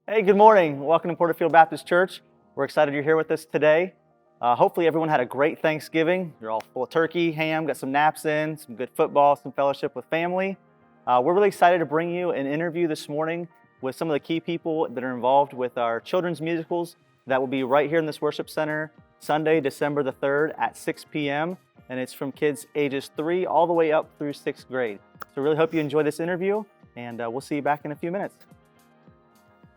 Hey, good morning. Welcome to Porterfield Baptist Church. We're excited you're here with us today. Hopefully everyone had a great Thanksgiving. You're all full of turkey, ham, got some naps in, some good football, some fellowship with family. We're really excited to bring you an interview this morning with some of the key people that are involved with our children's musicals that will be right here in this worship center Sunday, December the 3rd at 6 p.m. And it's from kids ages 3 all the way up through 6th grade. So really hope you enjoy this interview, and we'll see you back in a few minutes.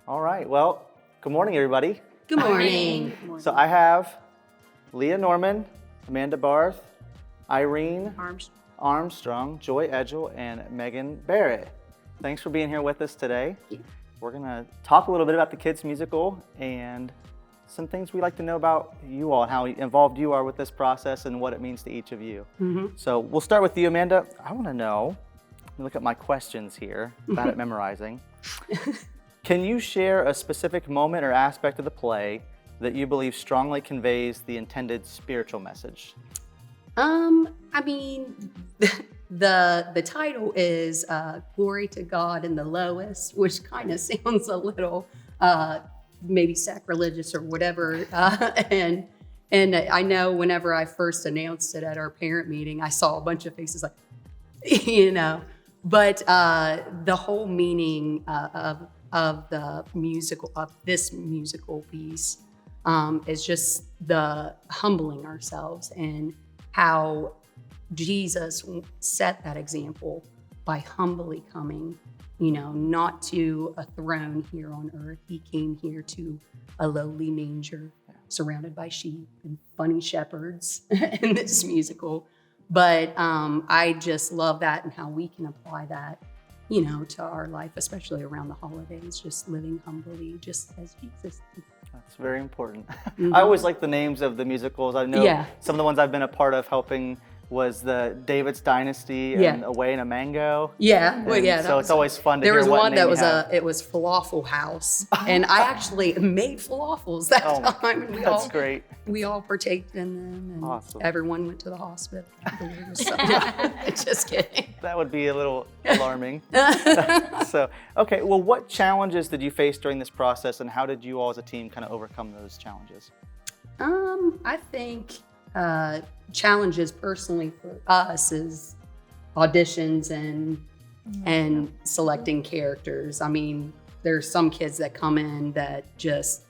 All right, well, good morning, everybody. Good morning. So I have Leah Norman, Amanda Barth, Irene Armstrong, Joy Edgel, and Megan Barrett. Thanks for being here with us today. We're gonna talk a little bit about the kids' musical and some things we'd like to know about you all and how involved you are with this process and what it means to each of you. So we'll start with you, Amanda. I wanna know, let me look at my questions here, bad at memorizing. Can you share a specific moment or aspect of the play that you believe strongly conveys the intended spiritual message? I mean, the title is Glory to God in the Lowest, which kind of sounds a little maybe sacrilegious or whatever. And I know whenever I first announced it at our parent meeting, I saw a bunch of faces like, but the whole meaning of the musical, of this musical piece, is just the humbling ourselves and how Jesus set that example by humbly coming, not to a throne here on earth. He came here to a lowly manger surrounded by sheep and funny shepherds in this musical. But I just love that and how we can apply that to our life, especially around the holidays, just living humbly, just as Jesus did. That's very important. I always like the names of the musicals. I know some of the ones I've been a part of helping was the David's Dynasty and Away in a Mango. So it's always fun to hear what name There was one that was it was Falafel House, and I actually made falafels that time. And that's great. We all partaked in them, and awesome. Everyone went to the hospital afterwards. So, just kidding. That would be a little alarming. So, okay, well, what challenges did you face during this process, and how did you all as a team kind of overcome those challenges? I think challenges personally for us is auditions and selecting characters. I mean, there's some kids that come in that just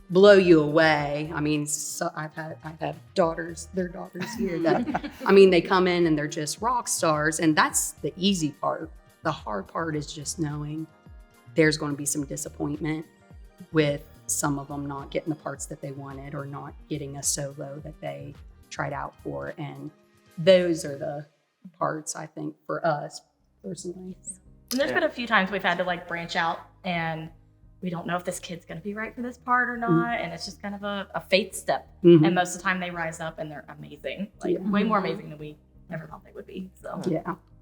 blow you away. I mean, so I've had daughters, their daughters here that, they come in and they're just rock stars, and that's the easy part. The hard part is just knowing there's going to be some disappointment with some of them not getting the parts that they wanted or not getting a solo that they tried out for. And those are the parts, I think, for us personally. And there's been a few times we've had to branch out and we don't know if this kid's going to be right for this part or not. And it's just kind of a faith step. And most of the time they rise up and they're amazing, way more amazing than we ever thought they would be. So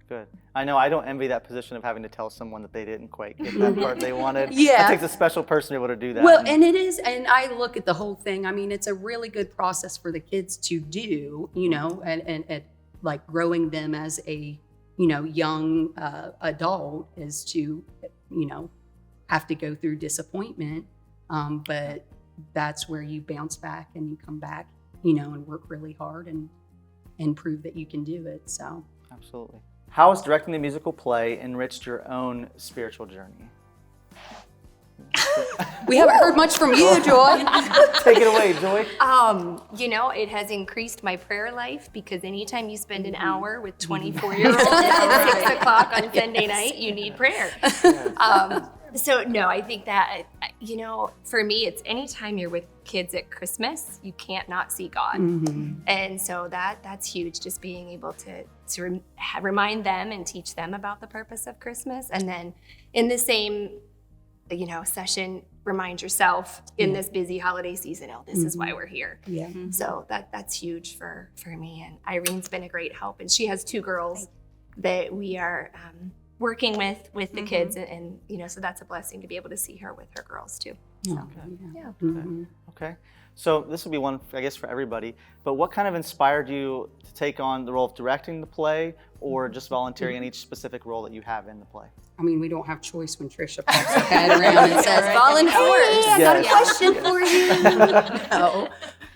Good. I know I don't envy that position of having to tell someone that they didn't quite get that part they wanted. Yeah. It takes a special person to be able to do that. Well, and it is, and I look at the whole thing, it's a really good process for the kids to do, and like growing them as a, young adult is to, have to go through disappointment. But that's where you bounce back and you come back, and work really hard and prove that you can do it. So. Absolutely. How has directing the musical play enriched your own spiritual journey? We haven't heard much from you, Joy. Take it away, Joy. It has increased my prayer life because anytime you spend an hour with 24-year-olds at 6 o'clock on Sunday night, you need prayer. So no, I think that, for me, it's anytime you're with kids at Christmas, you can't not see God. And so that's huge, just being able to remind them and teach them about the purpose of Christmas. And then in the same, session, remind yourself in this busy holiday season, this is why we're here. So that's huge for me. And Irene's been a great help. And she has 2 girls that we are working with the kids, and so that's a blessing to be able to see her with her girls too. Yeah. Yeah. Mhm. Okay. So this will be one, I guess, for everybody. But what kind of inspired you to take on the role of directing the play, or just volunteering in each specific role that you have in the play? I mean, we don't have choice when Trisha pops her head around and says, volunteer, I got a question for you. No.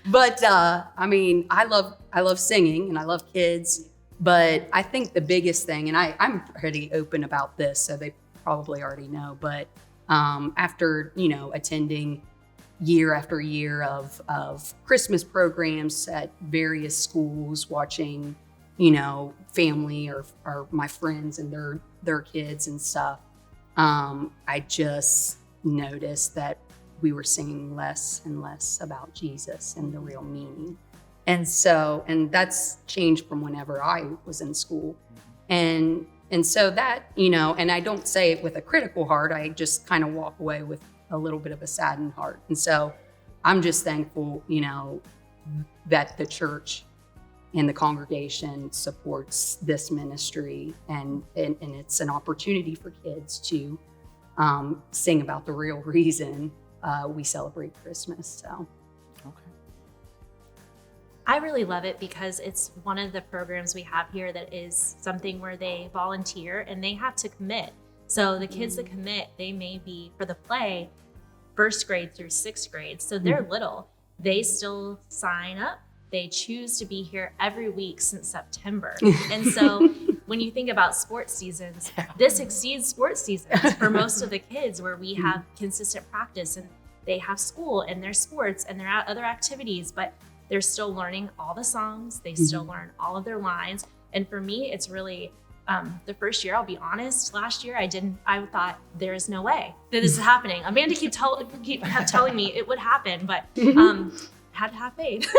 But I mean, I love singing and I love kids, but I think the biggest thing, and I'm pretty open about this, so they probably already know, but after, attending year after year of Christmas programs at various schools, watching, family or my friends and their kids and stuff, I just noticed that we were singing less and less about Jesus and the real meaning. And that's changed from whenever I was in school. And so that, and I don't say it with a critical heart, I just kind of walk away with a little bit of a saddened heart. And so I'm just thankful, that the church and the congregation supports this ministry, and it's an opportunity for kids to sing about the real reason we celebrate Christmas. So. Okay. I really love it because it's one of the programs we have here that is something where they volunteer and they have to commit. So the kids that commit, they may be, for the play, 1st grade through 6th grade. So they're little. They still sign up. They choose to be here every week since September. And so when you think about sports seasons, this exceeds sports seasons for most of the kids, where we have consistent practice and they have school and their sports and their other activities, but they're still learning all the songs. They still learn all of their lines. And for me, it's really the first year, I'll be honest, last year I thought there is no way that this is happening. Amanda kept telling me it would happen, but had to have faith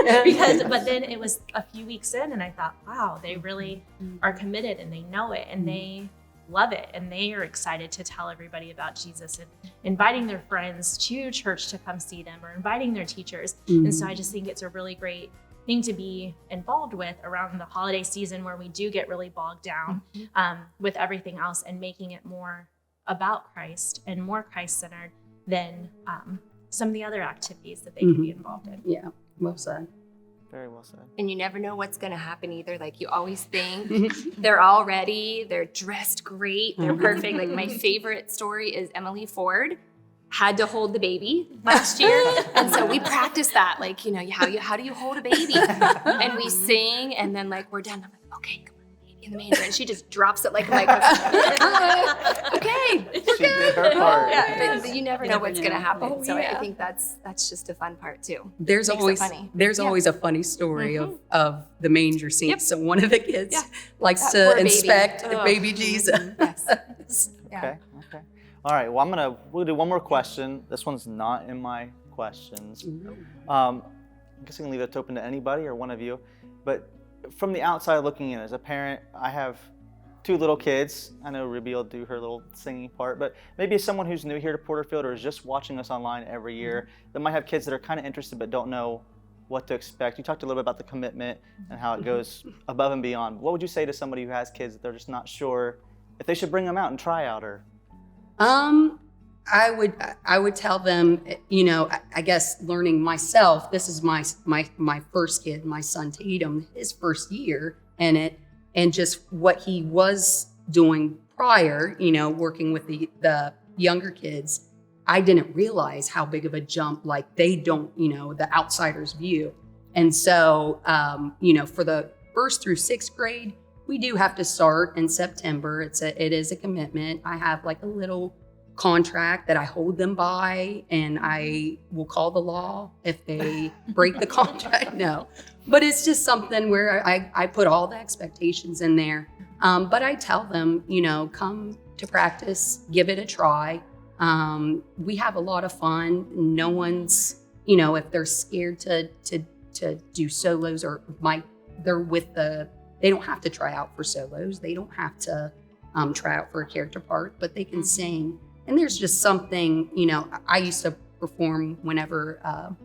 but then it was a few weeks in and I thought, wow, they really are committed and they know it and they love it and they are excited to tell everybody about Jesus and inviting their friends to church to come see them or inviting their teachers. And so I just think it's a really great thing to be involved with around the holiday season, where we do get really bogged down with everything else, and making it more about Christ and more Christ-centered than some of the other activities that they can be involved in. Yeah, well said. Very well said. And you never know what's going to happen either. Like, you always think they're all ready, they're dressed great, they're perfect. Like, my favorite story is Emily Ford had to hold the baby last year. And so we practiced that, like, how do you hold a baby? And we sing, and then like we're done. I'm like, okay, come on, baby in the manger. And she just drops it like a microphone. Okay, She did her part. yeah, but you never know what's going to happen. Oh, so yeah. I think that's just a fun part too. There's Makes it always funny. always a funny story of the manger scene. Yep. So one of the kids Yeah. likes That to poor baby. inspect Ugh. baby Jesus. Yes. Yeah. Okay. All right. Well, we'll do one more question. This one's not in my questions. I guess I can leave it open to anybody or one of you. But from the outside looking in, as a parent, I have 2 little kids. I know Ruby will do her little singing part, but maybe as someone who's new here to Porterfield or is just watching us online every year, that might have kids that are kind of interested but don't know what to expect. You talked a little bit about the commitment and how it goes above and beyond. What would you say to somebody who has kids that they're just not sure if they should bring them out and try out? Or I would tell them, I guess learning myself, this is my first kid, my son Tatum, his first year in it, and just what he was doing prior, working with the younger kids. I didn't realize how big of a jump, like they don't, the outsider's view. And so, for the 1st through 6th grade, we do have to start in September. It is a commitment. I have like a little contract that I hold them by, and I will call the law if they break the contract. No, but it's just something where I put all the expectations in there. But I tell them, come to practice, give it a try. We have a lot of fun. No one's, if they're scared to do solos or they're with they don't have to try out for solos. They don't have to try out for a character part, but they can sing. And there's just something, I used to perform whenever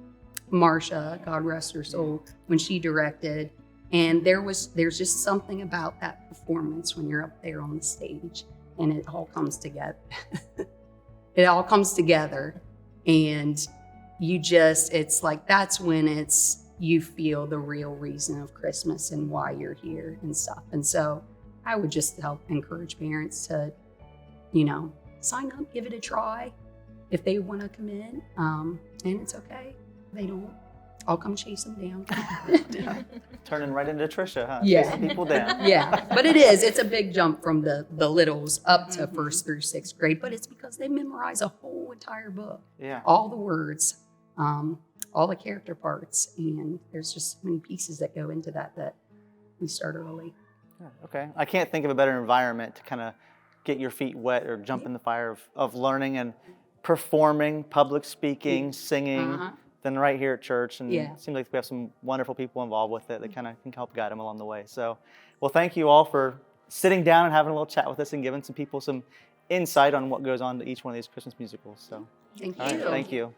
Marsha, God rest her soul, when she directed. And there's just something about that performance when you're up there on the stage and it all comes together. It all comes together. And it's like, that's when you feel the real reason of Christmas and why you're here and stuff. And so I would just help encourage parents to, sign up, give it a try if they want to come in. And it's okay. They don't. I'll come chase them down. Turning right into Trisha, huh? Yeah. Chasing people down. Yeah, but it's a big jump from the littles up to first through sixth grade, but it's because they memorize a whole entire book, Yeah. all the words, all the character parts, and there's just so many pieces that go into that we start early. Yeah, okay. I can't think of a better environment to kind of get your feet wet or jump in the fire of learning and performing, public speaking, singing, than right here at church. And it seems like we have some wonderful people involved with it that kind of can help guide them along the way. So, well, thank you all for sitting down and having a little chat with us and giving some people some insight on what goes on to each one of these Christmas musicals. So, Thank you. all right, thank you.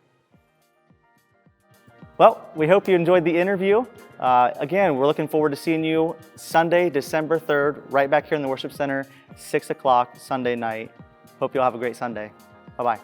Well, we hope you enjoyed the interview. Again, we're looking forward to seeing you Sunday, December 3rd, right back here in the Worship Center, 6 o'clock Sunday night. Hope you all have a great Sunday. Bye-bye.